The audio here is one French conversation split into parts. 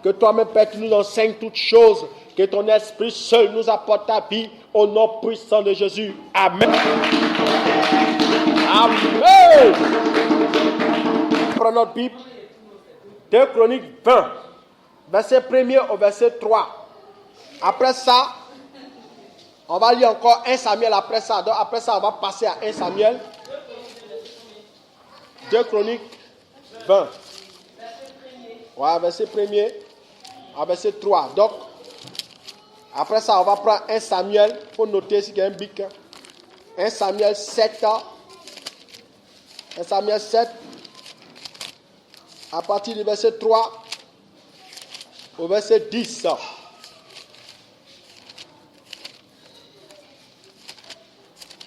Que toi-même, Père, tu nous enseignes toutes choses. Que ton esprit seul nous apporte ta vie. Au nom puissant de Jésus. Amen. Amen. Prenons notre Bible. 2 Chroniques 20. Verset 1er au verset 3. Après ça, on va lire encore 1 Samuel après ça. Donc après ça, on va passer à 1 Samuel. 2 Chroniques 20. Ouais, verset 1er à verset 3. Donc, après ça, on va prendre 1 Samuel. Il faut noter ici qu'il y a un bic. 1 Samuel 7. 1 Samuel 7. À partir du verset 3 au verset 10.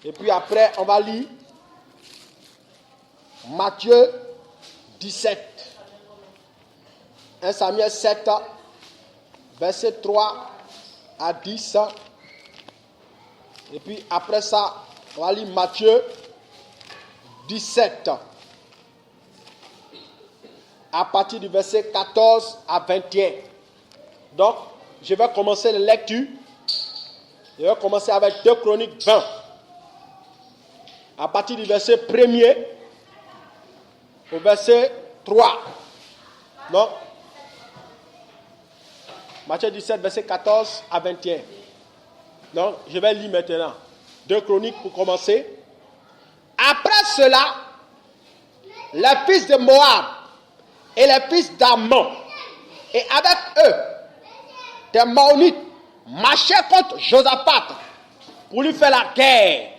Et puis après, on va lire Matthieu 17. 1 Samuel 7, verset 3 à 10. Et puis après ça, on va lire Matthieu 17. À partir du verset 14 à 21. Donc, je vais commencer la lecture. Je vais commencer avec 2 Chroniques 20. À partir du verset 1er au verset 3. Donc, Matthieu 17, verset 14 à 21. Donc, je vais lire maintenant. 2 Chroniques pour commencer. Après cela, les fils de Moab et les fils d'Ammon, et avec eux, des Maonites, marchaient contre Josaphat pour lui faire la guerre.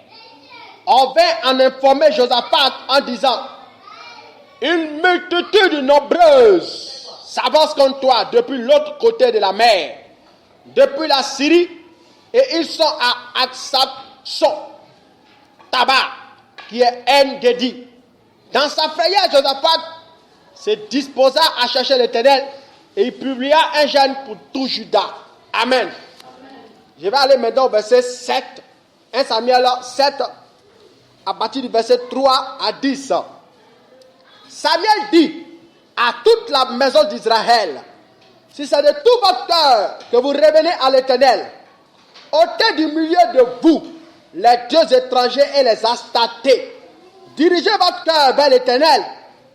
On vint en informer Josaphat en disant: une multitude nombreuse s'avance contre toi depuis l'autre côté de la mer, depuis la Syrie, et ils sont à Atsapson, Tabar, qui est En-Gedi. Dans sa frayeur, Josaphat se disposa à chercher l'Éternel et il publia un jeûne pour tout Juda. Amen. Je vais aller maintenant au verset 7. 1 Samuel 7, à partir du verset 3 à 10. Samuel dit à toute la maison d'Israël: si c'est de tout votre cœur que vous revenez à l'Éternel, ôtez du milieu de vous les dieux étrangers et les astatés. Dirigez votre cœur vers l'Éternel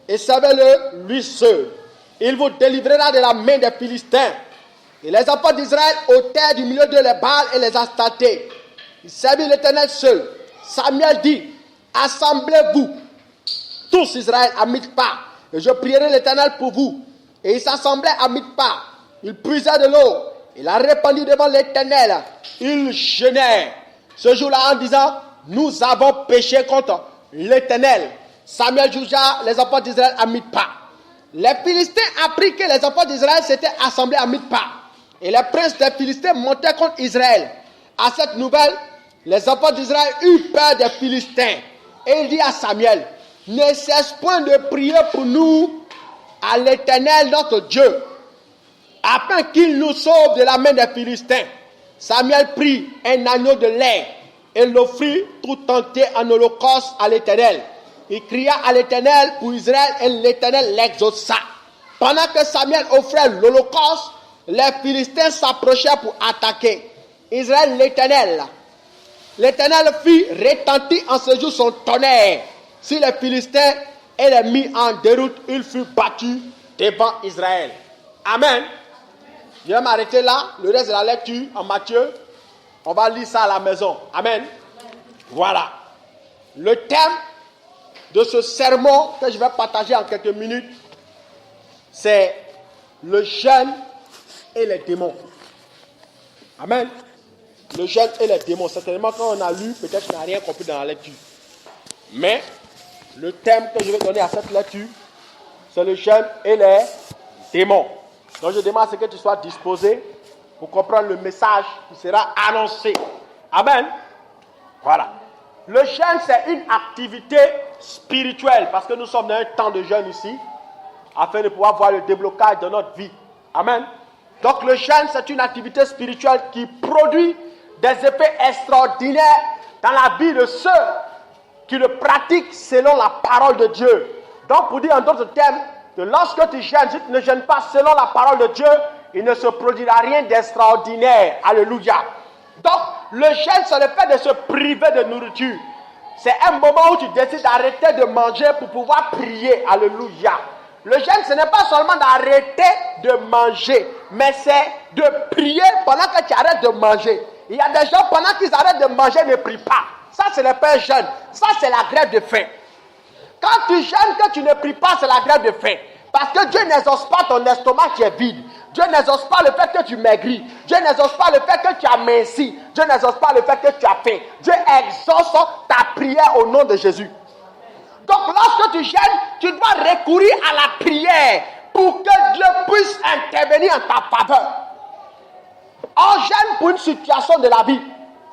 et servez-le lui seul. Il vous délivrera de la main des Philistins. Et les enfants d'Israël ôtèrent du milieu de les Baals et les astatés. Ils servirent l'Éternel seul. Samuel dit: assemblez-vous tous Israël à Mithpa, et je prierai l'Éternel pour vous. Et ils s'assemblaient à Mithpa. Ils puisaient de l'eau. Il a répandu devant l'Éternel. Ils jeûnèrent ce jour-là en disant: nous avons péché contre l'Éternel. Samuel jugea les enfants d'Israël à Mithpa. Les Philistins apprirent que les enfants d'Israël s'étaient assemblés à Mithpa. Et les princes des Philistins montaient contre Israël. À cette nouvelle, les enfants d'Israël eurent peur des Philistins. Et il dit à Samuel: ne cesse point de prier pour nous à l'Éternel notre Dieu, afin qu'il nous sauve de la main des Philistins. Samuel prit un agneau de lait et l'offrit tout entier en holocauste à l'Éternel. Il cria à l'Éternel pour Israël et l'Éternel l'exauça. Pendant que Samuel offrait l'holocauste, les Philistins s'approchèrent pour attaquer Israël. L'Éternel fit retentir en ce jour son tonnerre sur les Philistins et les mit en déroute. Il fut battu devant Israël. Amen. Je vais m'arrêter là. Le reste de la lecture en Matthieu, on va lire ça à la maison. Amen. Voilà. Le thème de ce sermon que je vais partager en quelques minutes, c'est le jeûne et les démons. Amen. Le jeûne et les démons. Certainement, quand on a lu, peut-être qu'on n'a rien compris dans la lecture. Mais le thème que je vais donner à cette lecture, c'est le jeûne et les démons. Donc je demande à ce que tu sois disposé pour comprendre le message qui sera annoncé. Amen. Voilà. Le jeûne, c'est une activité spirituelle, parce que nous sommes dans un temps de jeûne ici, afin de pouvoir voir le déblocage de notre vie. Amen. Donc le jeûne, c'est une activité spirituelle qui produit des effets extraordinaires dans la vie de ceux qui le pratiquent selon la parole de Dieu. Donc pour dire en d'autres termes, que lorsque tu jeûnes, si tu ne jeûnes pas selon la parole de Dieu, il ne se produira rien d'extraordinaire. Alléluia. Donc, le jeûne, c'est le fait de se priver de nourriture. C'est un moment où tu décides d'arrêter de manger pour pouvoir prier. Alléluia. Le jeûne, ce n'est pas seulement d'arrêter de manger, mais c'est de prier pendant que tu arrêtes de manger. Il y a des gens, pendant qu'ils arrêtent de manger, ne prient pas. Ça, ce n'est pas un jeûne. Ça, c'est la grève de faim. Quand tu jeûnes, que tu ne pries pas, c'est la grève de faim. Parce que Dieu n'exauce pas ton estomac qui est vide. Dieu n'exauce pas le fait que tu maigris. Dieu n'exauce pas le fait que tu as minci. Dieu n'exauce pas le fait que tu as faim. Dieu exauce ta prière au nom de Jésus. Donc lorsque tu jeûnes, tu dois recourir à la prière pour que Dieu puisse intervenir en ta faveur. On jeûne pour une situation de la vie.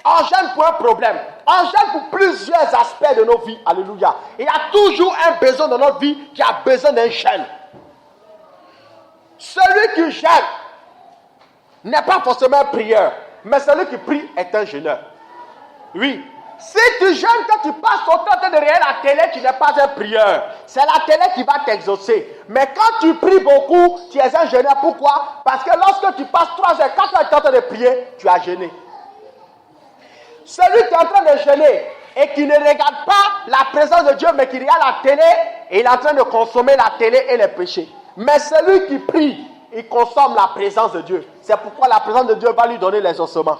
On jeûne pour un problème. On jeûne pour plusieurs aspects de nos vies. Alléluia. Il y a toujours un besoin dans notre vie qui a besoin d'un jeûne. Celui qui jeûne n'est pas forcément un prieur, mais celui qui prie est un jeûneur. Oui. Si tu jeûnes, que tu passes ton temps de regarder la télé, tu n'es pas un prieur. C'est la télé qui va t'exaucer. Mais quand tu pries beaucoup, tu es un jeûneur. Pourquoi? Parce que lorsque tu passes 3 heures, 4 heures en train de prier, tu as jeûné. Celui qui est en train de jeûner et qui ne regarde pas la présence de Dieu, mais qui regarde la télé, il est en train de consommer la télé et les péchés. Mais celui qui prie, il consomme la présence de Dieu. C'est pourquoi la présence de Dieu va lui donner les ossements.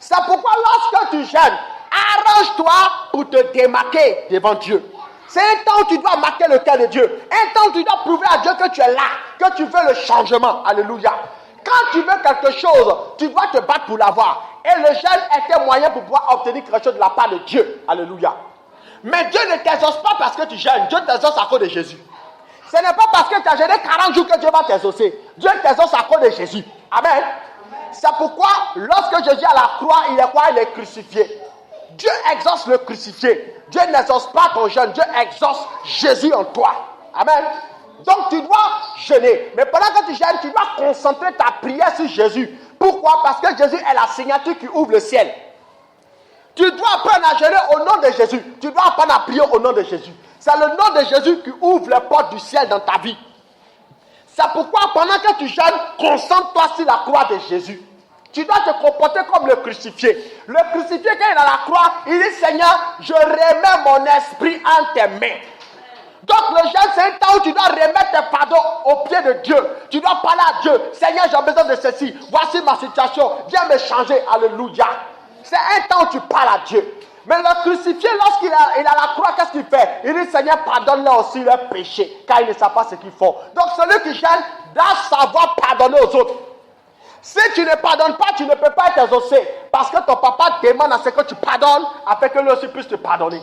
C'est pourquoi lorsque tu jeûnes, arrange-toi pour te démarquer devant Dieu. C'est un temps où tu dois marquer le cœur de Dieu. Un temps où tu dois prouver à Dieu que tu es là, que tu veux le changement. Alléluia. Quand tu veux quelque chose, tu dois te battre pour l'avoir. Et le jeûne est un moyen pour pouvoir obtenir quelque chose de la part de Dieu. Alléluia. Mais Dieu ne t'exauce pas parce que tu jeûnes. Dieu t'exauce à cause de Jésus. Ce n'est pas parce que tu as jeûné 40 jours que Dieu va t'exaucer. Dieu t'exauce à cause de Jésus. Amen. C'est pourquoi, lorsque Jésus est à la croix, il est quoi? Il est crucifié. Dieu exauce le crucifié. Dieu n'exauce pas ton jeûne. Dieu exauce Jésus en toi. Amen. Donc tu dois jeûner. Mais pendant que tu jeûnes, tu dois concentrer ta prière sur Jésus. Pourquoi? Parce que Jésus est la signature qui ouvre le ciel. Tu dois apprendre à jeûner au nom de Jésus. Tu dois apprendre à prier au nom de Jésus. C'est le nom de Jésus qui ouvre les portes du ciel dans ta vie. C'est pourquoi pendant que tu jeûnes, concentre-toi sur la croix de Jésus. Tu dois te comporter comme le crucifié. Le crucifié, quand il est à la croix, il dit: Seigneur, je remets mon esprit en tes mains. Donc le jeûne, c'est un temps où tu dois remettre tes fardeaux au pied de Dieu. Tu dois parler à Dieu. Seigneur, j'ai besoin de ceci. Voici ma situation. Viens me changer. Alléluia. C'est un temps où tu parles à Dieu. Mais le crucifié, lorsqu'il est à la croix, qu'est-ce qu'il fait? Il dit: Seigneur, pardonne-leur aussi leurs péchés, car ils ne savent pas ce qu'ils font. Donc celui qui jeûne doit savoir pardonner aux autres. Si tu ne pardonnes pas, tu ne peux pas être exaucé. Parce que ton papa demande à ce que tu pardonnes, afin que lui aussi puisse te pardonner.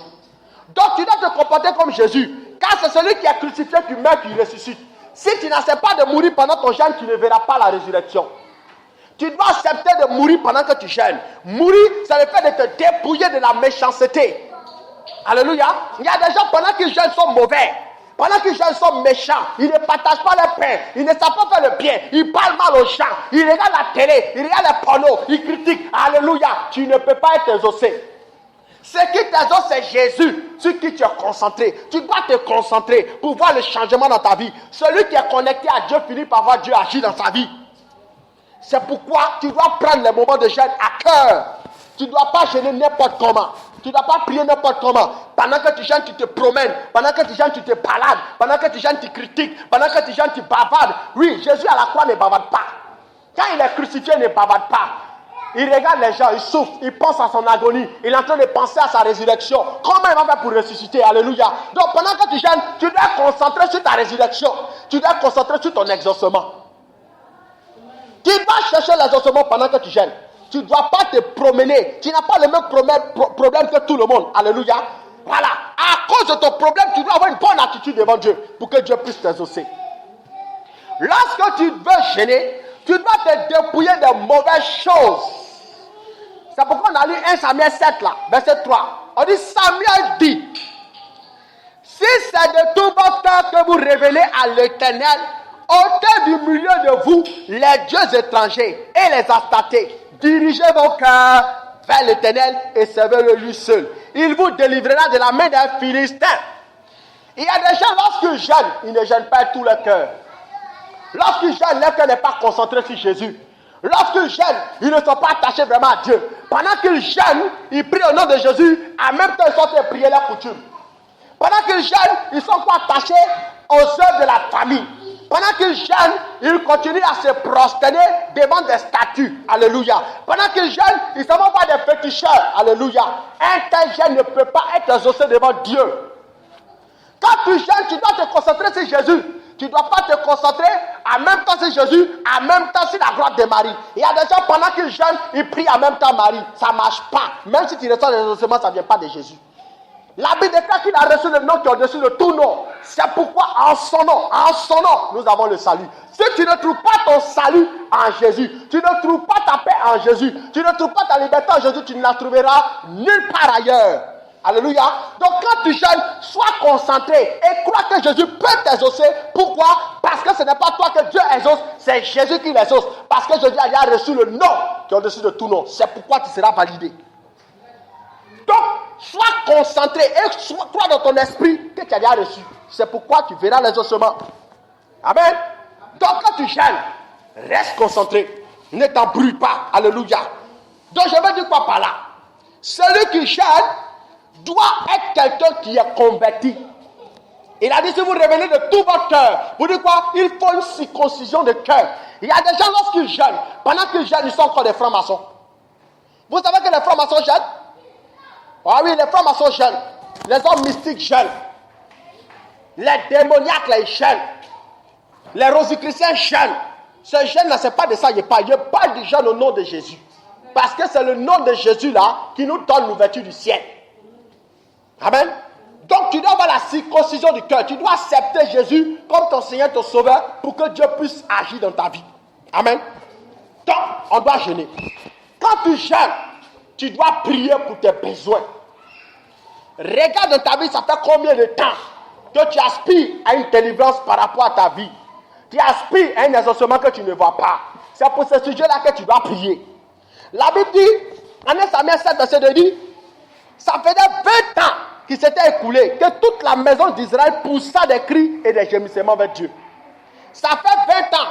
Donc tu dois te comporter comme Jésus. Car c'est celui qui est crucifié, qui meurt, qui ressuscite. Si tu n'acceptes pas de mourir pendant ton jeûne, tu ne verras pas la résurrection. Tu dois accepter de mourir pendant que tu jeûnes. Mourir, c'est le fait de te dépouiller de la méchanceté. Alléluia. Il y a des gens, pendant qu'ils jeûnent, sont mauvais. Pendant qu'ils jeûnent, sont méchants. Ils ne partagent pas leur pain. Ils ne savent pas faire le bien. Ils parlent mal aux gens. Ils regardent la télé. Ils regardent les pornos. Ils critiquent. Alléluia. Tu ne peux pas être exaucé. Ce qui t'exauce, c'est Jésus, sur qui tu es concentré. Tu dois te concentrer pour voir le changement dans ta vie. Celui qui est connecté à Dieu finit par voir Dieu agir dans sa vie. C'est pourquoi tu dois prendre les moments de jeûne à cœur. Tu ne dois pas jeûner n'importe comment. Tu ne dois pas prier n'importe comment. Pendant que tu jeûnes, tu te promènes. Pendant que tu jeûnes, tu te balades. Pendant que tu jeûnes, tu critiques. Pendant que tu jeûnes, tu bavardes. Oui, Jésus à la croix ne bavarde pas. Quand il est crucifié, il ne bavarde pas. Il regarde les gens, il souffre, il pense à son agonie. Il est en train de penser à sa résurrection. Comment il va faire pour ressusciter? Alléluia. Donc pendant que tu jeûnes, tu dois te concentrer sur ta résurrection. Tu dois te concentrer sur ton exaucement. Tu dois chercher l'exaucement pendant que tu jeûnes. Tu ne dois pas te promener. Tu n'as pas le même problème que tout le monde. Alléluia. Voilà. À cause de ton problème, tu dois avoir une bonne attitude devant Dieu pour que Dieu puisse t'exaucer. Lorsque tu veux jeûner, tu dois te dépouiller de mauvaises choses. C'est pourquoi on a lu 1 Samuel 7 là, verset 3. On dit: Samuel dit: si c'est de tout votre cœur que vous révélez à l'Éternel, ôtez du milieu de vous les dieux étrangers et les astatés. Dirigez vos cœurs vers l'Éternel et servez-le lui seul. Il vous délivrera de la main d'un Philistin. Il y a des gens, lorsqu'ils jeûnent, ils ne jeûnent pas tout leur cœur. Lorsqu'ils jeûnent, leur cœur n'est pas concentré sur Jésus. Lorsqu'ils jeûnent, ils ne sont pas attachés vraiment à Dieu. Pendant qu'ils jeûnent, ils prient au nom de Jésus. En même temps, ils sont en train de prier leur coutume. Pendant qu'ils jeûnent, ils sont pas attachés aux œuvres de la famille. Pendant qu'ils jeûnent, ils continuent à se prosterner devant des statues. Alléluia. Pendant qu'ils jeûnent, ils ne sont pas des féticheurs. Alléluia. Un tel jeûne ne peut pas être exaucé devant Dieu. Quand tu jeûnes, tu dois te concentrer sur Jésus. Tu ne dois pas te concentrer en même temps sur Jésus, en même temps sur la gloire de Marie. Il y a des gens, pendant qu'ils jeûnent, ils prient en même temps Marie. Ça ne marche pas. Même si tu reçois les exaucements, ça ne vient pas de Jésus. La Bible déclare qu'il a reçu le nom qui est au-dessus de tout nom. C'est pourquoi en son nom, nous avons le salut. Si tu ne trouves pas ton salut en Jésus, tu ne trouves pas ta paix en Jésus, tu ne trouves pas ta liberté en Jésus, tu ne la trouveras nulle part ailleurs. Alléluia. Donc quand tu jeûnes, sois concentré et crois que Jésus peut t'exaucer. Pourquoi? Parce que ce n'est pas toi que Dieu exauce, c'est Jésus qui l'exauce. Parce que Jésus a déjà reçu le nom qui est au-dessus de tout nom. C'est pourquoi tu seras validé. Donc, sois concentré et crois dans ton esprit que tu as déjà reçu. C'est pourquoi tu verras l'exaucement. Amen. Donc, quand tu jeûnes, reste concentré. Ne t'embrouille pas. Alléluia. Donc, je veux dire quoi par là? Celui qui jeûne doit être quelqu'un qui est converti. Il a dit, si vous revenez de tout votre cœur, vous dites quoi? Il faut une circoncision de cœur. Il y a des gens, lorsqu'ils jeûnent, pendant qu'ils jeûnent, ils sont encore des francs-maçons. Vous savez que les francs-maçons jeûnent? Ah oui, les francs-maçons jeûnent. Les hommes mystiques jeûnent. Les démoniaques, les jeûnent. Les rosicruciens jeûnent. Ce jeûne-là, ce n'est pas de ça, je parle du jeûne au nom de Jésus. Parce que c'est le nom de Jésus-là qui nous donne l'ouverture du ciel. Amen. Donc, tu dois avoir la circoncision du cœur. Tu dois accepter Jésus comme ton Seigneur, ton Sauveur, pour que Dieu puisse agir dans ta vie. Amen. Donc, on doit jeûner. Quand tu jeûnes, tu dois prier pour tes besoins. Regarde dans ta vie, ça fait combien de temps que tu aspires à une délivrance par rapport à ta vie. Tu aspires à un exaucement que tu ne vois pas. C'est pour ce sujet-là que tu dois prier. La Bible dit, en 1 Samuel 7, verset 2 dit, ça faisait 20 ans qu'il s'était écoulé, que toute la maison d'Israël poussa des cris et des gémissements vers Dieu. Ça fait 20 ans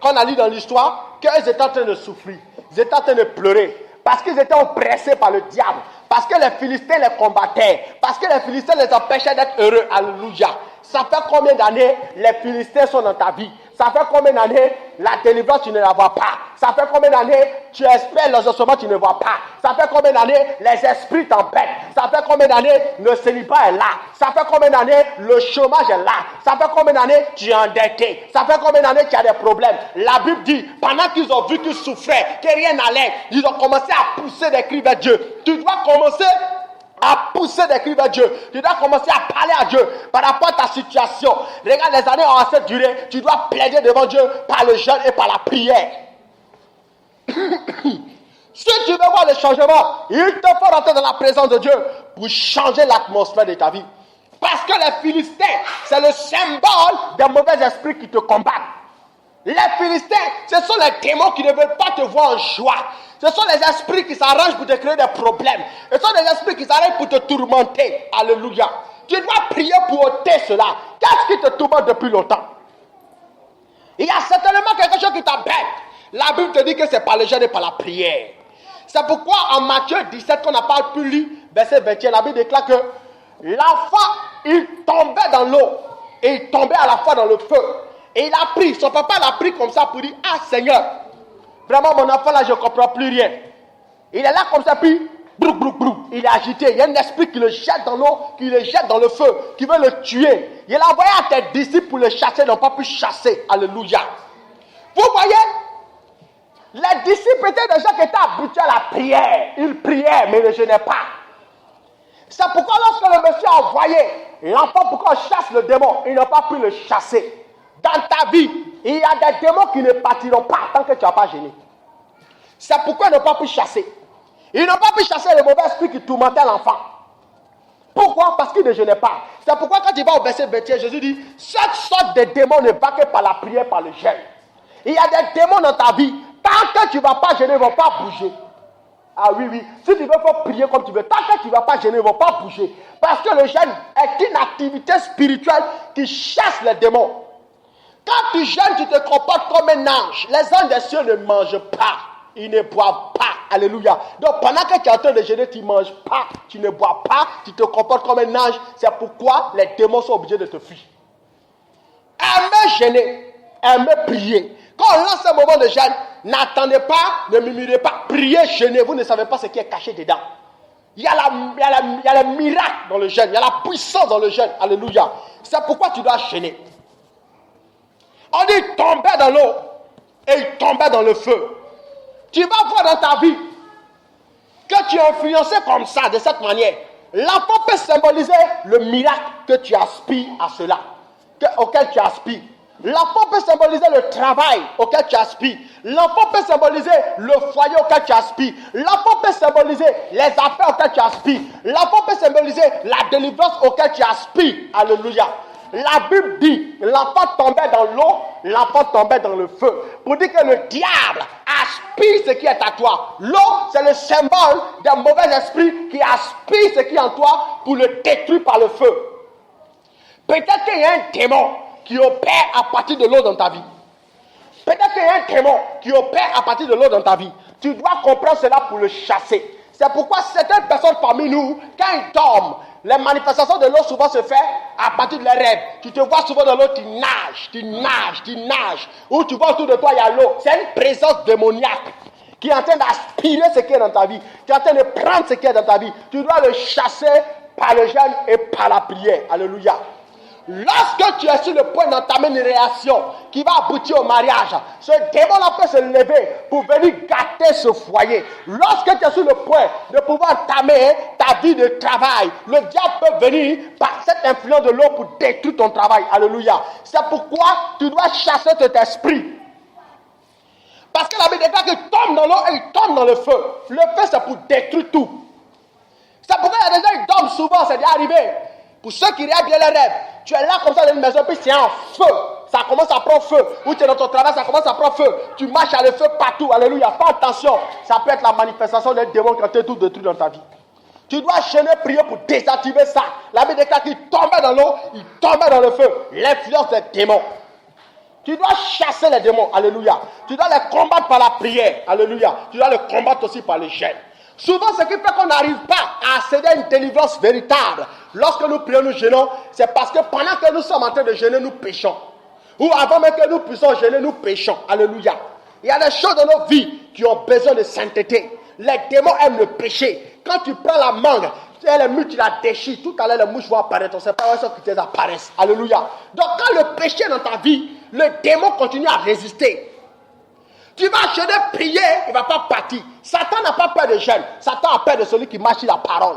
qu'on a lu dans l'histoire qu'ils étaient en train de souffrir. Ils étaient en train de pleurer. Parce qu'ils étaient oppressés par le diable. Parce que les Philistins les combattaient. Parce que les Philistins les empêchaient d'être heureux. Alléluia. Ça fait combien d'années les Philistins sont dans ta vie? Ça fait combien d'années la délivrance tu ne la vois pas? Ça fait combien d'années tu espères l'exaucement tu ne vois pas? Ça fait combien d'années les esprits t'embêtent? Ça fait combien d'années le célibat est là? Ça fait combien d'années le chômage est là? Ça fait combien d'années tu es endetté? Ça fait combien d'années tu as des problèmes? La Bible dit, pendant qu'ils ont vu qu'ils souffraient, que rien n'allait, ils ont commencé à pousser des cris vers Dieu. Tu dois commencer à pousser des cris vers Dieu. Tu dois commencer à parler à Dieu par rapport à ta situation. Regarde, les années ont assez duré. Tu dois plaider devant Dieu par le jeûne et par la prière. Si tu veux voir le changement, il te faut rentrer dans la présence de Dieu pour changer l'atmosphère de ta vie. Parce que les Philistins, c'est le symbole des mauvais esprits qui te combattent. Les Philistins, ce sont les démons qui ne veulent pas te voir en joie. Ce sont les esprits qui s'arrangent pour te créer des problèmes. Ce sont les esprits qui s'arrangent pour te tourmenter. Alléluia. Tu dois prier pour ôter cela. Qu'est-ce qui te tourmente depuis longtemps? Il y a certainement quelque chose qui t'embête. La Bible te dit que c'est par le jeûne et par la prière. C'est pourquoi en Matthieu 17, qu'on n'a pas pu lire, verset 21, la Bible déclare que l'enfant, il tombait dans l'eau et il tombait à la fois dans le feu. Et il a pris, son papa l'a pris comme ça pour dire, ah Seigneur, vraiment mon enfant là je ne comprends plus rien. Il est là comme ça puis, brou, brou, brou, il est agité. Il y a un esprit qui le jette dans l'eau, qui le jette dans le feu, qui veut le tuer. Il a envoyé à tes disciples pour le chasser, ils n'ont pas pu chasser. Alléluia. Vous voyez, les disciples étaient des gens qui étaient habitués à la prière. Ils priaient mais ils ne jeûnaient pas. C'est pourquoi lorsque le monsieur a envoyé l'enfant pour qu'on chasse le démon, ils n'ont pas pu le chasser. Dans ta vie, il y a des démons qui ne partiront pas tant que tu n'as pas gêné. C'est pourquoi ils n'ont pas pu chasser. Ils n'ont pas pu chasser le mauvais esprit qui tourmentait l'enfant. Pourquoi? Parce qu'ils ne gênaient pas. C'est pourquoi quand tu vas au verset 21, Jésus dit, cette sorte de démons ne va que par la prière, par le jeûne. Il y a des démons dans ta vie. Tant que tu ne vas pas gêner, ils ne vont pas bouger. Ah oui, oui. Si tu veux, il faut prier comme tu veux. Tant que tu ne vas pas gêner, ils ne vont pas bouger. Parce que le jeûne est une activité spirituelle qui chasse les démons. Quand tu jeûnes, tu te comportes comme un ange. Les anges des cieux ne mangent pas. Ils ne boivent pas. Alléluia. Donc pendant que tu es en train de jeûner, tu ne manges pas, tu ne bois pas, tu te comportes comme un ange. C'est pourquoi les démons sont obligés de te fuir. Aimez jeûner, aimez prier. Quand on lance un moment de jeûne, n'attendez pas, ne murmurez pas, priez, jeûnez. Vous ne savez pas ce qui est caché dedans. Il y a le miracle dans le jeûne, il y a la puissance dans le jeûne. Alléluia. C'est pourquoi tu dois jeûner. On dit tomber dans l'eau et il tombait dans le feu. Tu vas voir dans ta vie que tu es influencé comme ça, de cette manière. L'enfant peut symboliser le miracle que tu aspires à cela, auquel tu aspires. L'enfant peut symboliser le travail auquel tu aspires. L'enfant peut symboliser le foyer auquel tu aspires. L'enfant peut symboliser les affaires auxquelles tu aspires. L'enfant peut symboliser la délivrance auquel tu aspires. Alléluia. La Bible dit, l'enfant tombait dans l'eau, l'enfant tombait dans le feu. Pour dire que le diable aspire ce qui est à toi. L'eau, c'est le symbole d'un mauvais esprit qui aspire ce qui est en toi pour le détruire par le feu. Peut-être qu'il y a un démon qui opère à partir de l'eau dans ta vie. Peut-être qu'il y a un démon qui opère à partir de l'eau dans ta vie. Tu dois comprendre cela pour le chasser. C'est pourquoi certaines personnes parmi nous, quand ils dorment, les manifestations de l'eau souvent se font à partir de leurs rêves. Tu te vois souvent dans l'eau, tu nages. Ou tu vois autour de toi, il y a l'eau. C'est une présence démoniaque qui est en train d'aspirer ce qui est dans ta vie. Qui est en train de prendre ce qui est dans ta vie. Tu dois le chasser par le jeûne et par la prière. Alléluia. Lorsque tu es sur le point d'entamer une réaction qui va aboutir au mariage, ce démon-là peut se lever pour venir gâter ce foyer. Lorsque tu es sur le point de pouvoir entamer ta vie de travail, le diable peut venir par cette influence de l'eau pour détruire ton travail. Alléluia. C'est pourquoi tu dois chasser cet esprit. Parce que la Bible déclare qu'il tombe dans l'eau et il tombe dans le feu. Le feu, c'est pour détruire tout. C'est pourquoi il y a des gens qui dorment souvent, c'est déjà arrivé. Pour ceux qui rêvent bien les rêves, tu es là comme ça dans une maison, puis c'est un feu. Ça commence à prendre feu. Ou tu es dans ton travail, ça commence à prendre feu. Tu marches à le feu partout. Alléluia. Fais attention. Ça peut être la manifestation d'un démon qui a tout détruit dans ta vie. Tu dois chaîner, prier pour désactiver ça. La Bible déclare qu'il tombait dans l'eau, il tombait dans le feu. L'influence des démons. Tu dois chasser les démons. Alléluia. Tu dois les combattre par la prière. Alléluia. Tu dois les combattre aussi par les jeûnes. Souvent, ce qui fait qu'on n'arrive pas à accéder à une délivrance véritable, lorsque nous prions, nous jeûnons, c'est parce que pendant que nous sommes en train de jeûner, nous péchons. Ou avant même que nous puissions jeûner, nous péchons. Alléluia. Il y a des choses dans nos vies qui ont besoin de sainteté. Les démons aiment le péché. Quand tu prends la mangue, les mouches, tu la déchires. Tout à l'heure, les mouches vont apparaître. On ne sait pas où est-ce que tu apparaissent. Alléluia. Donc, quand le péché est dans ta vie, le démon continue à résister. Tu vas jeûner, prier, il ne va pas partir. Satan n'a pas peur de jeûne. Satan a peur de celui qui marche sur la parole.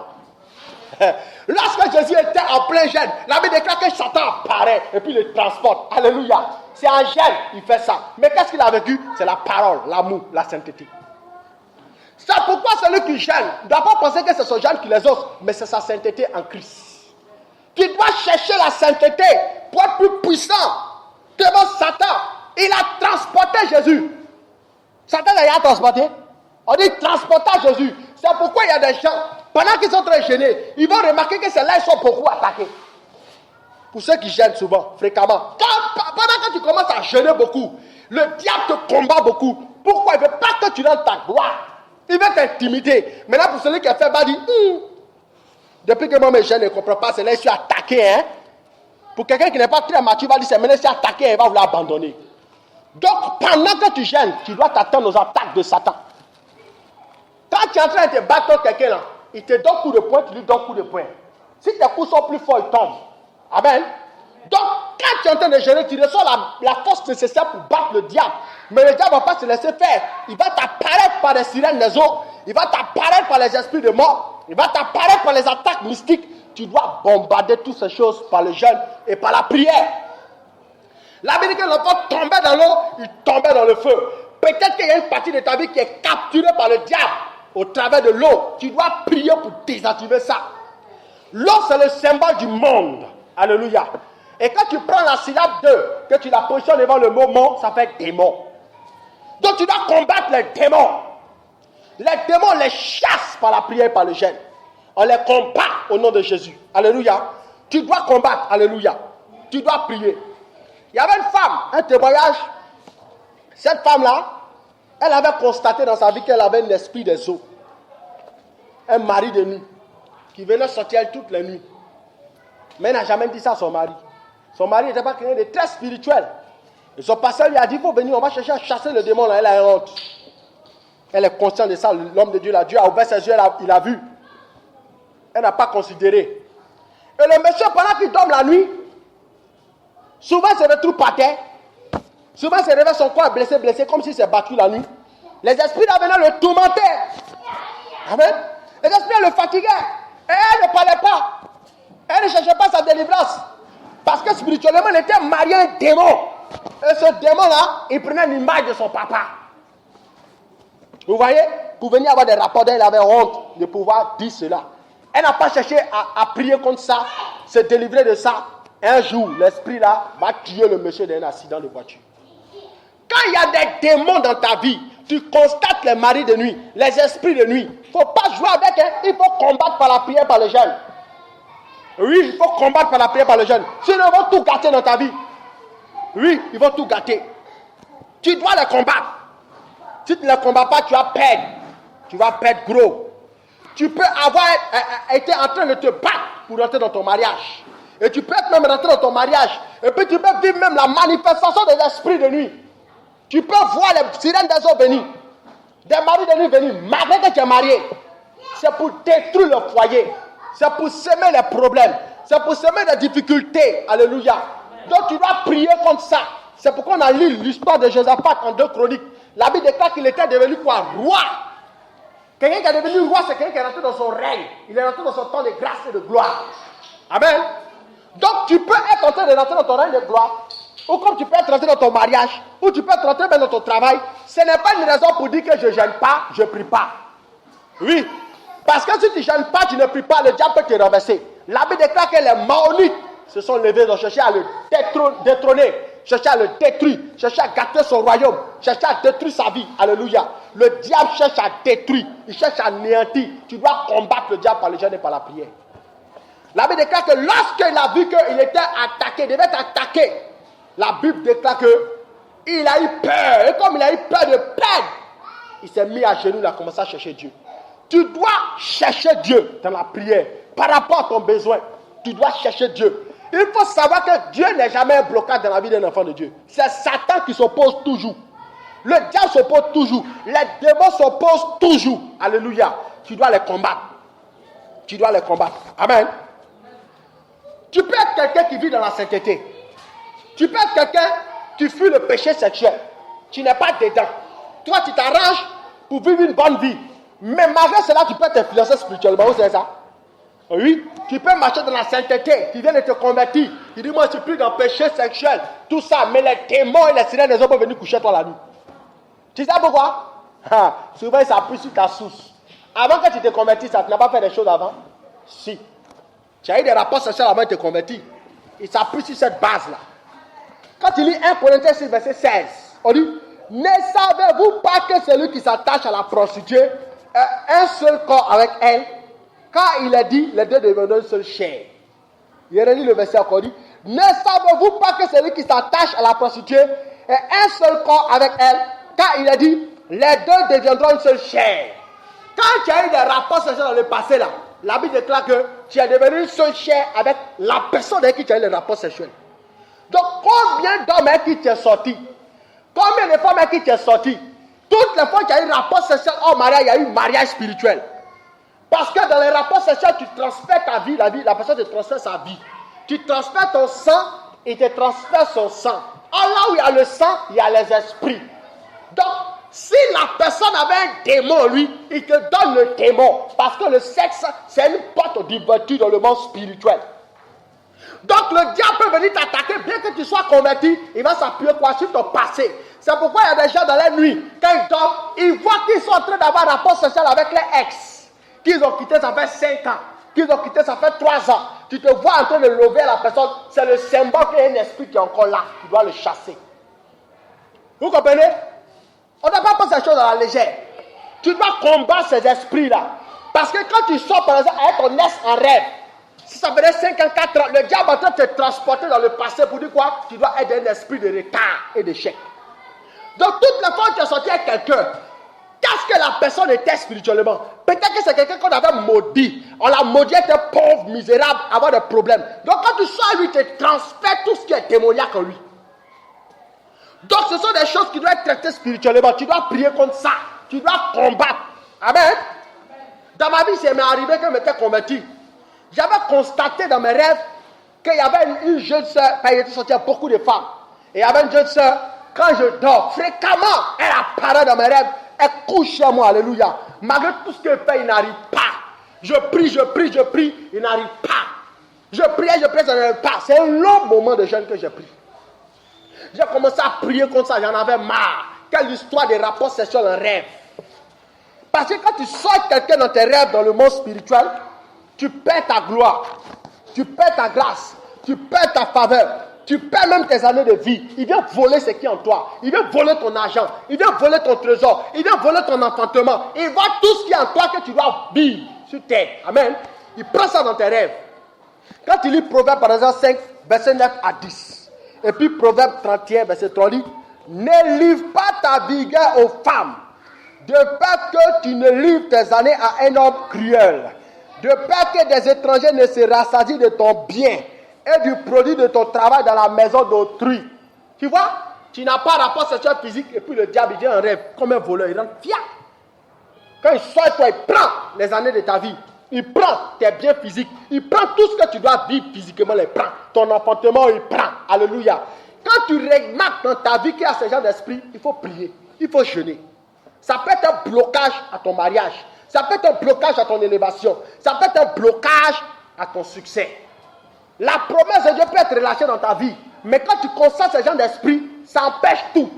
Lorsque Jésus était en plein jeûne, la Bible déclare que Satan apparaît et puis le transporte. Alléluia. C'est en jeûne, il fait ça. Mais qu'est-ce qu'il a vécu? C'est la parole, l'amour, la sainteté. C'est pourquoi celui qui jeûne ne doit pas penser que c'est son jeûne qui les ose, mais c'est sa sainteté en Christ. Tu dois chercher la sainteté pour être plus puissant devant Satan. Il a transporté Jésus. Satan l'a transporté. On dit transporter Jésus. C'est pourquoi il y a des gens, pendant qu'ils sont très gênés, ils vont remarquer que c'est là qu'ils sont beaucoup attaqués. Pour ceux qui gênent souvent, fréquemment. Pendant que tu commences à gêner beaucoup, le diable te combat beaucoup. Pourquoi? Il ne veut pas que tu donnes ta gloire. Il veut t'intimider. Maintenant, pour celui qui a fait, va dire, depuis que moi, mes jeunes ne comprennent pas, c'est là que je suis attaqué. Hein? Pour quelqu'un qui n'est pas très mature, il va dire, c'est maintenant que je suis attaqué, il va vouloir abandonner. Donc, pendant que tu gênes, tu dois t'attendre aux attaques de Satan. Quand tu es en train de te battre contre quelqu'un, là, il te donne coup de poing, tu lui donnes coup de poing. Si tes coups sont plus forts, il tombe. Amen. Donc, quand tu es en train de gêner, tu reçois la force nécessaire pour battre le diable. Mais le diable ne va pas se laisser faire. Il va t'apparaître par les sirènes des eaux. Il va t'apparaître par les esprits de mort. Il va t'apparaître par les attaques mystiques. Tu dois bombarder toutes ces choses par le jeûne et par la prière. La Bible dit que l'enfant tombait dans l'eau, il tombait dans le feu. Peut-être qu'il y a une partie de ta vie qui est capturée par le diable au travers de l'eau. Tu dois prier pour désactiver ça. L'eau, c'est le symbole du monde. Alléluia. Et quand tu prends la syllabe 2, que tu la positionnes devant le mot monde, ça fait démon. Donc tu dois combattre les démons. Les démons, on les chasse par la prière et par le jeûne. On les combat au nom de Jésus. Alléluia. Tu dois combattre. Alléluia. Tu dois prier. Il y avait une femme, un témoignage. Cette femme-là, elle avait constaté dans sa vie qu'elle avait un esprit des eaux. Un mari de nuit qui venait sortir elle toutes les nuits. Mais elle n'a jamais dit ça à son mari. Son mari n'était pas quelqu'un de très spirituel. Et son pasteur lui a dit, il faut venir, on va chercher à chasser le démon. Là. Elle a honte. Elle est consciente de ça. L'homme de Dieu, là, Dieu a ouvert ses yeux, il a vu. Elle n'a pas considéré. Et le monsieur, pendant qu'il dorme la nuit, souvent il se retrouve par terre. Souvent il se réveille, son corps est blessé, comme s'il s'est battu la nuit. Les esprits là venaient le tourmenter. Amen. Les esprits le fatiguaient. Et elle ne parlait pas. Elle ne cherchait pas sa délivrance. Parce que spirituellement, elle était mariée à un démon. Et ce démon-là, il prenait l'image de son papa. Vous voyez, pour venir avoir des rapports, elle avait honte de pouvoir dire cela. Elle n'a pas cherché à prier contre ça, se délivrer de ça. Un jour, l'esprit là va tuer le monsieur d'un accident de voiture. Quand il y a des démons dans ta vie, tu constates les maris de nuit, les esprits de nuit. Il ne faut pas jouer avec eux, il faut combattre par la prière, par le jeûne. Oui, il faut combattre par la prière, par le jeûne. Sinon, ils vont tout gâter dans ta vie. Oui, ils vont tout gâter. Tu dois les combattre. Si tu ne les combats pas, tu vas perdre. Tu vas perdre gros. Tu peux avoir été en train de te battre pour rentrer dans ton mariage. Et tu peux être même rentrer dans ton mariage. Et puis tu peux vivre même la manifestation des esprits de nuit. Tu peux voir les sirènes des eaux venir. Des maris de nuit venir. Malgré que tu es marié. C'est pour détruire le foyer. C'est pour semer les problèmes. C'est pour semer les difficultés. Alléluia. Donc tu dois prier contre ça. C'est pourquoi on a lu l'histoire de Josaphat en 2 Chroniques. La Bible déclare qu'il était devenu quoi? Roi. Quelqu'un qui est devenu roi, c'est quelqu'un qui est rentré dans son règne. Il est rentré dans son temps de grâce et de gloire. Amen. Donc tu peux être en train de rentrer dans ton règne de gloire. Ou comme tu peux être rentré dans ton mariage. Ou tu peux être rentré même dans ton travail. Ce n'est pas une raison pour dire que je ne gêne pas, je ne prie pas. Oui. Parce que si tu ne gênes pas, tu ne pries pas, le diable peut te renverser. La Bible déclare que les Maonites se sont levés, ils ont cherché à le détrôner, cherché à le détruire, cherché à gâter son royaume, cherché à détruire sa vie. Alléluia. Le diable cherche à détruire, il cherche à anéantir. Tu dois combattre le diable par le jeûne et par la prière. La Bible déclare que lorsqu'il a vu qu'il était attaqué, il devait être attaqué, la Bible déclare qu'il a eu peur. Et comme il a eu peur de perdre, il s'est mis à genoux, il a commencé à chercher Dieu. Tu dois chercher Dieu dans la prière par rapport à ton besoin. Tu dois chercher Dieu. Il faut savoir que Dieu n'est jamais un blocage dans la vie d'un enfant de Dieu. C'est Satan qui s'oppose toujours. Le diable s'oppose toujours. Les démons s'opposent toujours. Alléluia. Tu dois les combattre. Tu dois les combattre. Amen. Tu peux être quelqu'un qui vit dans la sainteté. Tu peux être quelqu'un qui fuit le péché sexuel. Tu n'es pas dedans. Toi, tu t'arranges pour vivre une bonne vie. Mais malgré cela, tu peux t'influencer spirituellement. Vous savez ça? Oui. Tu peux marcher dans la sainteté. Tu viens de te convertir. Tu dis, moi, je suis plus dans le péché sexuel. Tout ça. Mais les démons et les sirènes des hommes peuvent venir coucher toi la nuit. Tu sais pourquoi? Souvent, ça appuie sur ta source. Avant que tu te convertisses, tu n'as pas fait des choses avant? Si. Tu as eu des rapports sexuels avant de te convertir. Il s'appuie sur cette base-là. Quand tu lis 1 Corinthiens 6, verset 16, on dit, ne savez-vous pas que celui qui s'attache à la prostituée est un seul corps avec elle? Quand il a dit, les deux deviendront une seule chair. Il relit le verset encore, dit, ne savez-vous pas que celui qui s'attache à la prostituée est un seul corps avec elle? Quand il a dit, les deux deviendront une seule chair. Quand tu as eu des rapports sexuels dans le passé, là, la Bible déclare que tu es devenu une seule chair avec la personne avec qui tu as eu les rapports sexuels. Donc, combien d'hommes avec qui tu es sorti? Combien de femmes avec qui tu es sorti? Toutes les fois que tu as eu un rapport sexuel hors mariage, il y a eu mariage spirituel. Parce que dans les rapports sexuels, tu transfères ta vie, la personne te transfère sa vie. Tu transfères ton sang et te transfère son sang. Alors là où il y a le sang, il y a les esprits. Donc, si la personne avait un démon, lui, il te donne le démon. Parce que le sexe, c'est une porte d'ouverture dans le monde spirituel. Donc le diable peut venir t'attaquer, bien que tu sois converti, il va s'appuyer sur ton passé. C'est pourquoi il y a des gens dans la nuit, quand ils dorment, ils voient qu'ils sont en train d'avoir un rapport social avec les ex. Qu'ils ont quitté, ça fait 5 ans. Qu'ils ont quitté, ça fait 3 ans. Tu te vois en train de lever la personne, c'est le symbole qu'il y a un esprit qui est encore là. Tu dois le chasser. Vous comprenez? On n'a pas pris ces choses à la légère. Tu dois combattre ces esprits-là. Parce que quand tu sors, par exemple, avec ton ex en rêve, Si ça faisait 5 ans, 4 ans, le diable est en train de te transporter dans le passé pour dire quoi? Tu dois être un esprit de retard et d'échec. Donc, toutes les fois que tu es sorti avec quelqu'un, qu'est-ce que la personne était spirituellement? Peut-être que c'est quelqu'un qu'on avait maudit. On l'a maudit, était pauvre, misérable, avoir des problèmes. Donc, quand tu sors, lui, tu transfères tout ce qui est démoniaque en lui. Donc, ce sont des choses qui doivent être traitées spirituellement. Tu dois prier contre ça. Tu dois combattre. Amen. Dans ma vie, c'est m'est arrivé que je m'étais converti. J'avais constaté dans mes rêves qu'il y avait une jeune soeur, quand il était sorti, il y a beaucoup de femmes. Et il y avait une jeune soeur, quand je dors, fréquemment, elle apparaît dans mes rêves, elle couche chez moi, alléluia. Malgré tout ce qu'elle fait, il n'arrive pas. Je prie, il n'arrive pas. Je prie, ça n'arrive pas. C'est un long moment de jeûne que j'ai pris. J'ai commencé à prier comme ça, j'en avais marre. Quelle histoire de rapports sexuels en rêve. Parce que quand tu sors quelqu'un dans tes rêves, dans le monde spirituel, tu perds ta gloire, tu perds ta grâce, tu perds ta faveur, tu perds même tes années de vie. Il vient voler ce qui est en toi. Il vient voler ton argent, il vient voler ton trésor, il vient voler ton enfantement. Il voit tout ce qui est en toi que tu dois vivre sur terre. Amen. Il prend ça dans tes rêves. Quand tu lis Proverbe par exemple 5, verset 9 à 10, et puis Proverbe 31, verset 3, dit, ne livre pas ta vigueur aux femmes, de peur que tu ne livres tes années à un homme cruel, de peur que des étrangers ne se rassadient de ton bien et du produit de ton travail dans la maison d'autrui. Tu vois, tu n'as pas rapport sexuel physique et puis le diable il vient en rêve comme un voleur, il rentre fier. Quand il sort toi, il prend les années de ta vie, il prend tes biens physiques, il prend tout ce que tu dois vivre physiquement, il prend. Ton enfantement, il prend. Alléluia. Quand tu remarques dans ta vie qu'il y a ce genre d'esprit, il faut prier, il faut jeûner. Ça peut être un blocage à ton mariage. Ça peut être un blocage à ton élévation. Ça peut être un blocage à ton succès. La promesse de Dieu peut être relâchée dans ta vie. Mais quand tu constates ce genre d'esprit, ça empêche tout.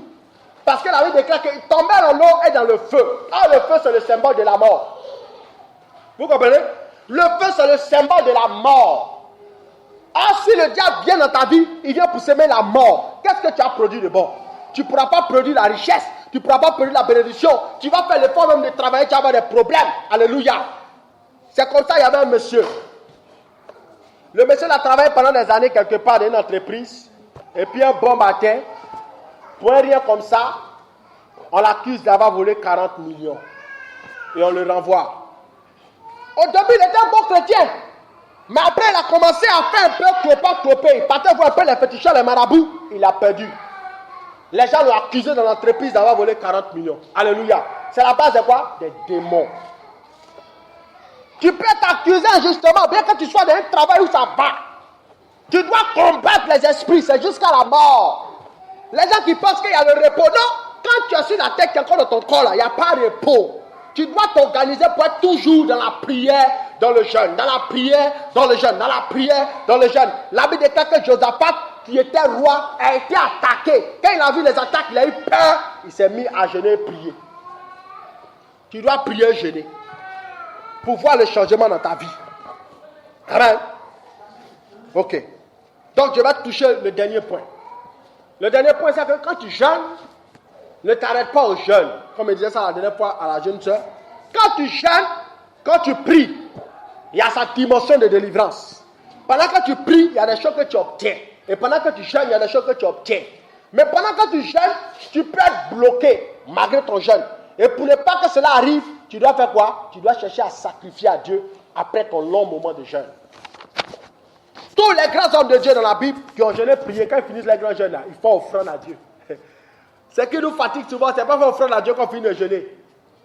Parce que la Bible déclare que tomber dans l'eau est dans le feu. Ah, le feu, c'est le symbole de la mort. Vous comprenez? Le feu, c'est le symbole de la mort. Ah, si le diable vient dans ta vie, il vient pour semer la mort. Qu'est-ce que tu as produit de bon? Tu ne pourras pas produire la richesse. Tu ne pourras pas produire la bénédiction. Tu vas faire l'effort même de travailler, tu vas avoir des problèmes. Alléluia. C'est comme ça, il y avait un monsieur. Le monsieur a travaillé pendant des années quelque part dans une entreprise. Et puis un bon matin, pour un rien comme ça, on l'accuse d'avoir volé 40 millions. Et on le renvoie. Au début, il était un bon chrétien. Mais après, il a commencé à faire un peu cloper. Il partait voir un peu les féticheurs, les marabouts. Il a perdu. Les gens l'ont accusé dans l'entreprise d'avoir volé 40 millions. Alléluia. C'est la base de quoi? Des démons. Tu peux t'accuser injustement, bien que tu sois dans un travail où ça va. Tu dois combattre les esprits, c'est jusqu'à la mort. Les gens qui pensent qu'il y a le repos, non. Quand tu es sur la tête, quelqu'un dans ton corps, là, il n'y a pas de repos. Tu dois t'organiser pour être toujours dans la prière, dans le jeûne. Dans la prière, dans le jeûne. Dans la prière, dans le jeûne. La Bible déclare que Josaphat, qui était roi, a été attaqué. Quand il a vu les attaques, il a eu peur. Il s'est mis à jeûner et prier. Tu dois prier et jeûner pour voir le changement dans ta vie. Amen. Ok. Donc, je vais toucher le dernier point. Le dernier point, c'est que quand tu jeûnes, ne t'arrête pas au jeûne. Comme je disais ça la dernière fois à la jeune soeur. Quand tu jeûnes, quand tu pries, il y a sa dimension de délivrance. Pendant que tu pries, il y a des choses que tu obtiens. Et pendant que tu jeûnes, il y a des choses que tu obtiens. Mais pendant que tu jeûnes, tu peux être bloqué malgré ton jeûne. Et pour ne pas que cela arrive, tu dois faire quoi? Tu dois chercher à sacrifier à Dieu après ton long moment de jeûne. Tous les grands hommes de Dieu dans la Bible qui ont jeûné, prié, quand ils finissent les grands jeûnes, là, ils font offrande à Dieu. Ce qui nous fatigue souvent, c'est pas faire offrande à Dieu qu'on finit de jeûner.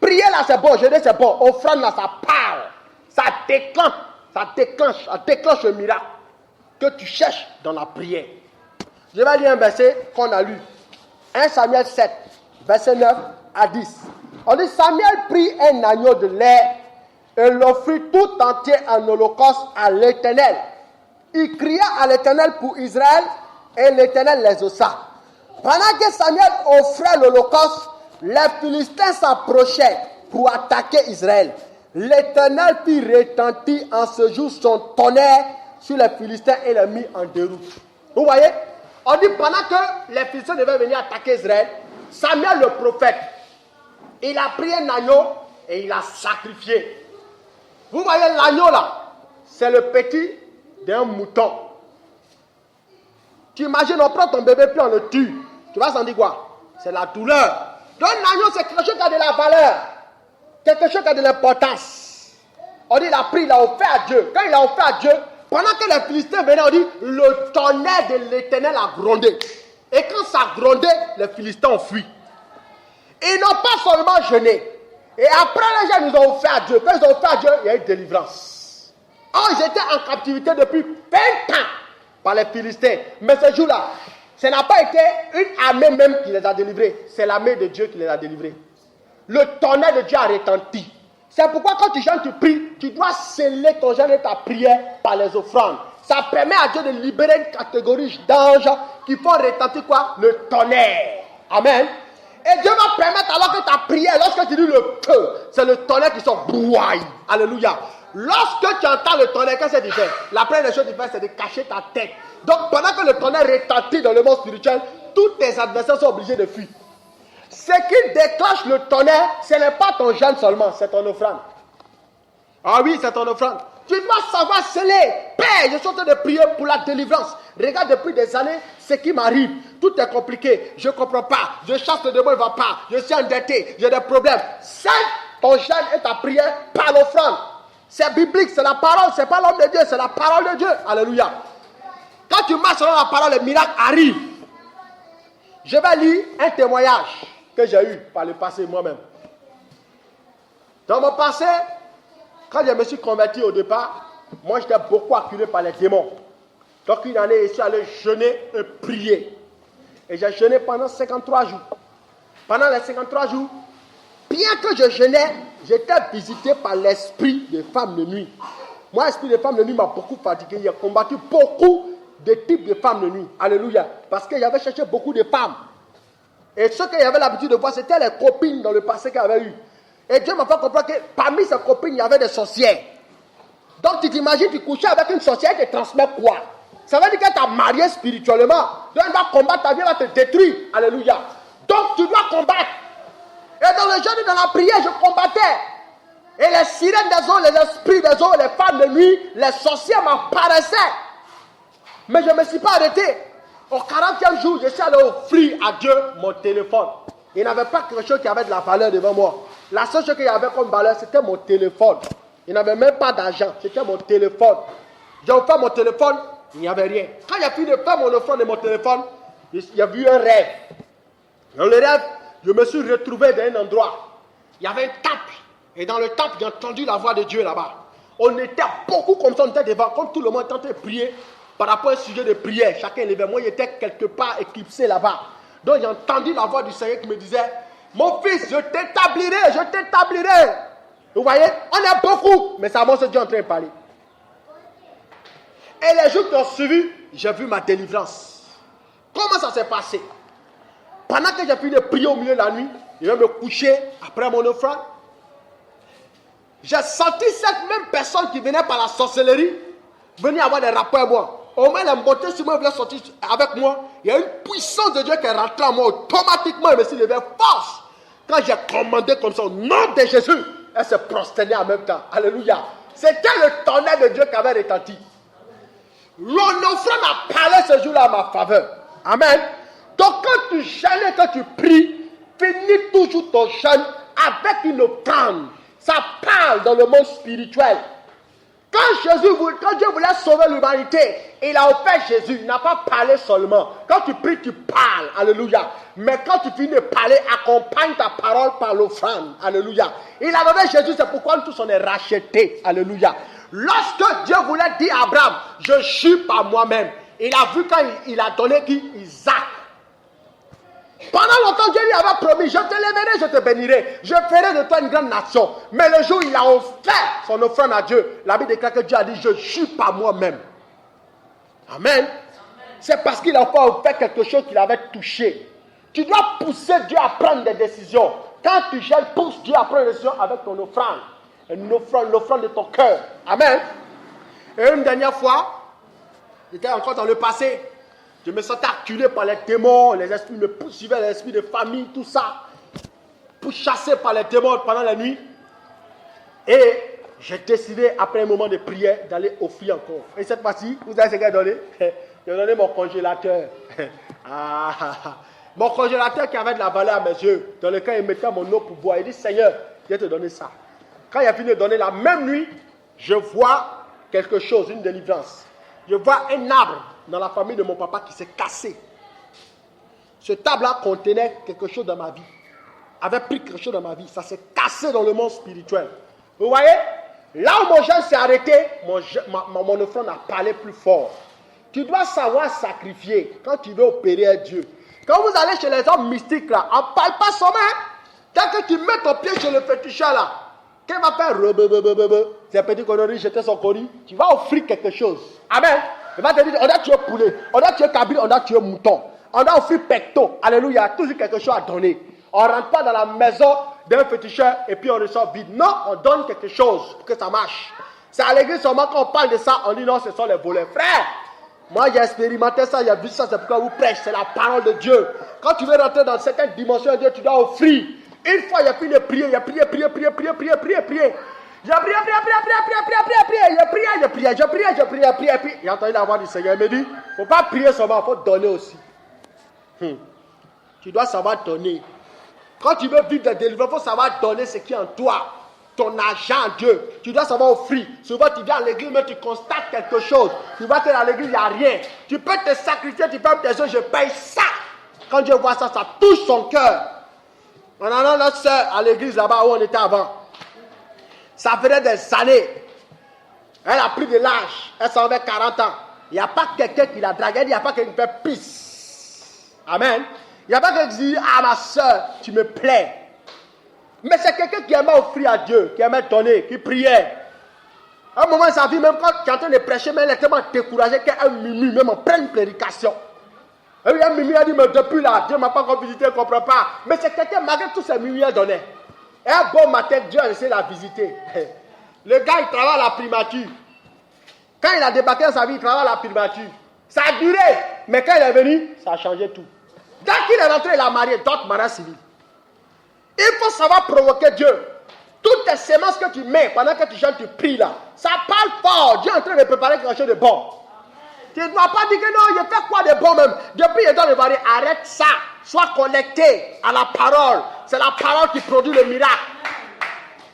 Prier là, c'est bon, jeûner c'est bon. Offrande là, ça parle. Ça déclenche le miracle que tu cherches dans la prière. Je vais lire un verset qu'on a lu. 1 Samuel 7, verset 9 à 10. On dit, Samuel prit un agneau de lait et l'offrit tout entier en holocauste à l'Éternel. Il cria à l'Éternel pour Israël et l'Éternel les ossa. Pendant que Samuel offrait l'holocauste, les Philistins s'approchaient pour attaquer Israël. L'Éternel fit retentir en ce jour son tonnerre sur les Philistins et les mit en déroute. Vous voyez? On dit pendant que les Philistins devaient venir attaquer Israël, Samuel le prophète, il a pris un agneau et il a sacrifié. Vous voyez l'agneau là, c'est le petit d'un mouton. Tu imagines, on prend ton bébé puis on le tue. Tu vas s'en dire quoi? C'est la douleur. Donc l'agneau, c'est quelque chose qui a de la valeur. Quelque chose qui a de l'importance. On dit, il a pris, il a offert à Dieu. Quand il a offert à Dieu, pendant que les Philistins venaient, on dit, le tonnerre de l'Éternel a grondé. Et quand ça a grondé, les Philistins ont fui. Ils n'ont pas seulement jeûné. Et après, les gens nous ont offert à Dieu. Quand ils ont offert à Dieu, il y a eu délivrance. Oh, ils étaient en captivité depuis 20 ans par les Philistins. Mais ce jour-là, ce n'a pas été une armée même qui les a délivrés. C'est l'armée de Dieu qui les a délivrés. Le tonnerre de Dieu a retenti. C'est pourquoi quand tu jeûnes, tu pries, tu dois sceller ton jeûne et ta prière par les offrandes. Ça permet à Dieu de libérer une catégorie d'anges qui font retentir quoi? Le tonnerre. Amen. Et Dieu va permettre alors que ta prière, lorsque tu dis le feu, c'est le tonnerre qui sort. Brouaille. Alléluia. Lorsque tu entends le tonnerre, qu'est-ce que tu fais? La première chose que tu fais, c'est de cacher ta tête. Donc pendant que le tonnerre retentit dans le monde spirituel, tous tes adversaires sont obligés de fuir. Ce qui déclenche le tonnerre, ce n'est pas ton jeûne seulement, c'est ton offrande. Ah oui, c'est ton offrande. Tu dois savoir sceller. Père, je suis en train de prier pour la délivrance. Regarde, depuis des années, ce qui m'arrive. Tout est compliqué. Je ne comprends pas. Je chasse le démon, il ne va pas. Je suis endetté. J'ai des problèmes. Scelle ton jeûne et ta prière par l'offrande. C'est biblique, c'est la parole. Ce n'est pas l'homme de Dieu, c'est la parole de Dieu. Alléluia. Quand tu marches selon la parole, les miracles arrivent. Je vais lire un témoignage que j'ai eu par le passé moi-même. Dans mon passé, quand je me suis converti au départ, moi j'étais beaucoup acculé par les démons. Donc une année, je suis allé jeûner et prier. Et j'ai jeûné pendant 53 jours. Pendant les 53 jours, bien que je jeûnais, j'étais visité par l'esprit des femmes de nuit. Moi, l'esprit des femmes de nuit m'a beaucoup fatigué. J'ai combattu beaucoup de types de femmes de nuit. Alléluia. Parce que j'avais cherché beaucoup de femmes. Et ce que j'avais l'habitude de voir, c'était les copines dans le passé qu'il y avait eu. Et Dieu m'a fait comprendre que parmi ces copines, il y avait des sorcières. Donc tu t'imagines, tu couchais avec une sorcière qui te transmet quoi? Ça veut dire qu'elle t'a marié spirituellement. Donc elle va combattre, ta vie va te détruire. Alléluia. Donc tu dois combattre. Et dans le jeûne et dans la prière, je combattais. Et les sirènes des eaux, les esprits des eaux, les femmes de nuit, les sorcières m'apparaissaient. Mais je ne me suis pas arrêté. Au 40e jour, je suis allé offrir à Dieu mon téléphone. Il n'y avait pas quelque chose qui avait de la valeur devant moi. La seule chose qu'il y avait comme valeur, c'était mon téléphone. Il n'y avait même pas d'argent, c'était mon téléphone. J'ai offert mon téléphone, il n'y avait rien. Quand j'ai fini de faire mon offrande de mon téléphone, il y a eu un rêve. Dans le rêve, je me suis retrouvé dans un endroit. Il y avait un temple. Et dans le temple, j'ai entendu la voix de Dieu là-bas. On était beaucoup comme ça, on était devant, comme tout le monde était en train de prier. Par rapport à un sujet de prière, chacun levait. Moi, j'étais quelque part éclipsé là-bas. Donc, j'ai entendu la voix du Seigneur qui me disait, mon fils, je t'établirai, je t'établirai. Vous voyez, on est beaucoup, mais c'est à moi ce Dieu en train de parler. Et les jours qui ont suivi, j'ai vu ma délivrance. Comment ça s'est passé? Pendant que j'ai fini de prier au milieu de la nuit, je vais me coucher après mon offrande. J'ai senti cette même personne qui venait par la sorcellerie venir avoir des rapports avec moi. Au moins, elle montait sur moi, elle voulait sortir avec moi. Il y a une puissance de Dieu qui est rentrée en moi. Automatiquement, je me suis levé force. Quand j'ai commandé comme ça, au nom de Jésus, elle se prosternait en même temps. Alléluia. C'était le tonnerre de Dieu qui avait retenti. L'offrande a parlé ce jour-là à ma faveur. Amen. Donc, quand tu jeûnes et que tu pries, finis toujours ton jeûne avec une offrande. Ça parle dans le monde spirituel. Quand Dieu voulait sauver l'humanité, il a offert Jésus. Il n'a pas parlé seulement. Quand tu pries, tu parles. Alléluia. Mais quand tu finis de parler, accompagne ta parole par l'offrande. Alléluia. Il a donné Jésus, c'est pourquoi nous tous on est rachetés. Alléluia. Lorsque Dieu voulait dire à Abraham, je jure par moi-même, il a vu quand il a donné qui? Isaac. Pendant longtemps, Dieu lui avait promis, je te lèverai, je te bénirai, je ferai de toi une grande nation. Mais le jour où il a offert son offrande à Dieu, la Bible déclare que Dieu a dit, je jure par moi-même. Amen. C'est parce qu'il a encore fait quelque chose qu'il avait touché. Tu dois pousser Dieu à prendre des décisions. Quand tu gênes, pousse Dieu à prendre des décisions avec ton offrande. L'offrande de ton cœur. Amen. Et une dernière fois, j'étais encore dans le passé. Je me sentais acculé par les démons, les esprits me poursuivaient, les esprits de famille, tout ça. Pour chasser par les démons pendant la nuit. Et j'ai décidé, après un moment de prière, d'aller offrir encore. Et cette fois-ci, vous savez ce qu'il a donné? Il a donné mon congélateur. Mon congélateur qui avait de la valeur à mes yeux, dans lequel il mettait mon eau pour boire. Il dit, Seigneur, je vais te donner ça. Quand il a fini de donner la même nuit, je vois quelque chose, une délivrance. Je vois un arbre dans la famille de mon papa qui s'est cassé. Ce arbre-là contenait quelque chose dans ma vie. Avait pris quelque chose dans ma vie. Ça s'est cassé dans le monde spirituel. Vous voyez? Là où mon jeûne s'est arrêté, mon offrande a parlé plus fort. Tu dois savoir sacrifier quand tu veux opérer un Dieu. Quand vous allez chez les hommes mystiques, là, on ne parle pas son main. Dès que tu mets ton pied chez le féticheur, là, qu'est-ce qu'il va faire? C'est un petit connerie, jeter son colis. Tu vas offrir quelque chose. Amen. Il va te dire, on a tué poulet, on a tué cabri, on a tué mouton. On a offert pecto. Alléluia. Toujours quelque chose à donner. On ne rentre pas dans la maison d'un féticheur et puis on ressort vide. Non, on donne quelque chose pour que ça marche. C'est à l'église seulement quand on parle de ça, on dit non, ce sont les voleurs. Frère, moi j'ai expérimenté ça, j'ai vu ça, c'est pourquoi vous prêchez. C'est la parole de Dieu. Quand tu veux rentrer dans certaines dimensions de Dieu, tu dois offrir. Une fois, il a fini de prier, il a prié. J'ai prié. Puis j'ai entendu la voix du Seigneur. Il me dit, il ne faut pas prier seulement, il faut donner aussi. Tu dois savoir donner. Quand tu veux vivre de délivrance, il faut savoir donner ce qui est en toi. Ton argent, Dieu. Tu dois savoir offrir. Souvent, tu viens à l'église, mais tu constates quelque chose. Tu vois que dans l'église, il n'y a rien. Tu peux te sacrifier, tu fermes tes yeux, je paye ça. Quand Dieu voit ça, ça touche son cœur. On en a notre soeur à l'église là-bas où on était avant. Ça faisait des années. Elle a pris de l'âge. Elle s'en avait 40 ans. Il n'y a pas quelqu'un qui la drague. Il n'y a pas quelqu'un qui fait pisse. Amen. Il n'y a pas quelqu'un qui dit, ah ma soeur, tu me plais. Mais c'est quelqu'un qui aimait offrir à Dieu, qui aimait donner, qui priait. À un moment de sa vie, même quand tu es en train de prêcher, mais elle est tellement découragée qu'elle mimue, même en pleine prédication. Et puis elle mimue, elle dit, mais depuis là, Dieu ne m'a pas encore visité, elle ne comprend pas. Mais c'est quelqu'un, malgré tous ces mimiques, elle donnait. Et un bon matin, Dieu a essayé de la visiter. Le gars, il travaille à la primature. Quand il a débarqué dans sa vie, il travaille à la primature. Ça a duré, mais quand il est venu, ça a changé tout. Dès qu'il est rentré, il a marié, d'autres mariage civil. Il faut savoir provoquer Dieu. Toutes tes semences que tu mets pendant que tu chantes, tu pries là, ça parle fort. Dieu est en train de préparer quelque chose de bon. Tu ne dois pas dire que non, il fait quoi de bon même. Depuis, il doit le varier. Arrête ça. Sois connecté à la parole. C'est la parole qui produit le miracle.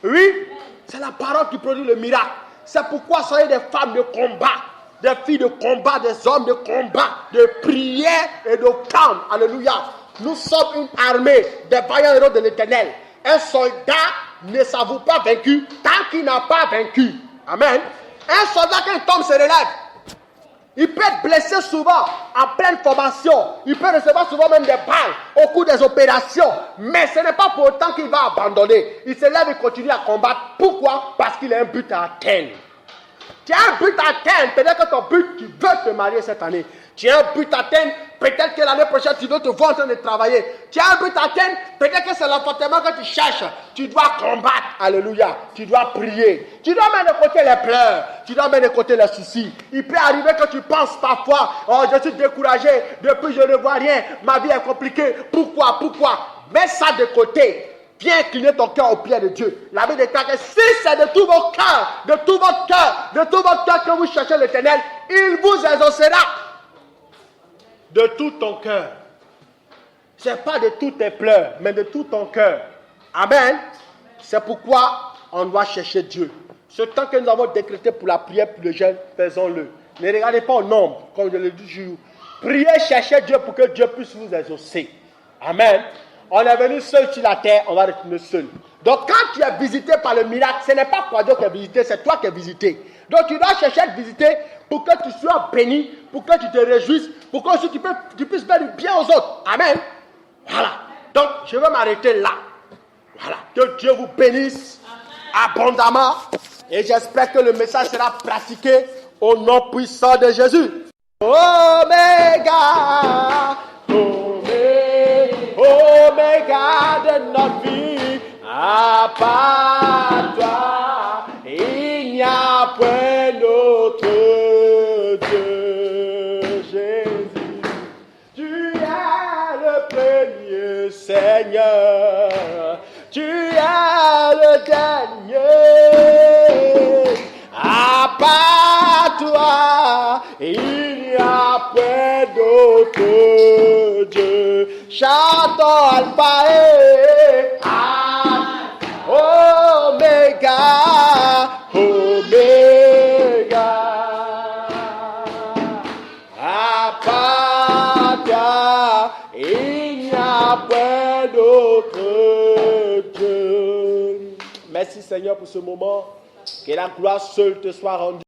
Oui, c'est la parole qui produit le miracle. C'est pourquoi soyez des femmes de combat, des filles de combat, des hommes de combat, de prière et de calme. Alléluia. Nous sommes une armée des vaillants héros de l'Éternel. Un soldat ne s'avoue pas vaincu tant qu'il n'a pas vaincu. Amen. Un soldat, quand il tombe, se relève. Il peut être blessé souvent en pleine formation. Il peut recevoir souvent même des balles au cours des opérations. Mais ce n'est pas pour autant qu'il va abandonner. Il se lève et continue à combattre. Pourquoi? Parce qu'il a un but à atteindre. Tu as un but à atteindre. Peut-être que ton but, tu veux te marier cette année. Tu as un but à atteindre. Peut-être que l'année prochaine, tu dois te voir en train de travailler. Tu as un but à atteindre. Peut-être que c'est l'appartement que tu cherches. Tu dois combattre. Alléluia. Tu dois prier. Tu dois mettre de côté les pleurs. Tu dois mettre de côté les soucis. Il peut arriver que tu penses parfois, oh, je suis découragé. Depuis, je ne vois rien. Ma vie est compliquée. Pourquoi? Mets ça de côté. Viens incliner ton cœur au pied de Dieu. La Bible déclare que si c'est de tout votre cœur que vous cherchez l'Éternel, il vous exaucera. De tout ton cœur. Ce n'est pas de tous tes pleurs, mais de tout ton cœur. Amen. C'est pourquoi on doit chercher Dieu. Ce temps que nous avons décrété pour la prière, pour le jeûne, faisons-le. Ne regardez pas au nombre, comme je le dis toujours. Priez, cherchez Dieu pour que Dieu puisse vous exaucer. Amen. On est venu seul sur la terre, on va retourner seul. Donc quand tu es visité par le miracle, ce n'est pas toi Dieu qui est visité, c'est toi qui es visité. Donc tu dois chercher à te visiter pour que tu sois béni, pour que tu te réjouisses, pour que aussi tu puisses faire du bien aux autres. Amen. Voilà. Donc je vais m'arrêter là. Voilà. Que Dieu vous bénisse abondamment. Et j'espère que le message sera pratiqué au nom puissant de Jésus. Oméga, Oméga de notre vie, à part toi, il n'y a point d'autre Dieu, Jésus. Tu es le premier Seigneur, tu es le dernier. il n'y a point d'autre Dieu. Chantons Alpha et Oméga, Oméga. À part toi, il n'y a point d'autre Dieu. Merci Seigneur pour ce moment. Que la gloire seule te soit rendue.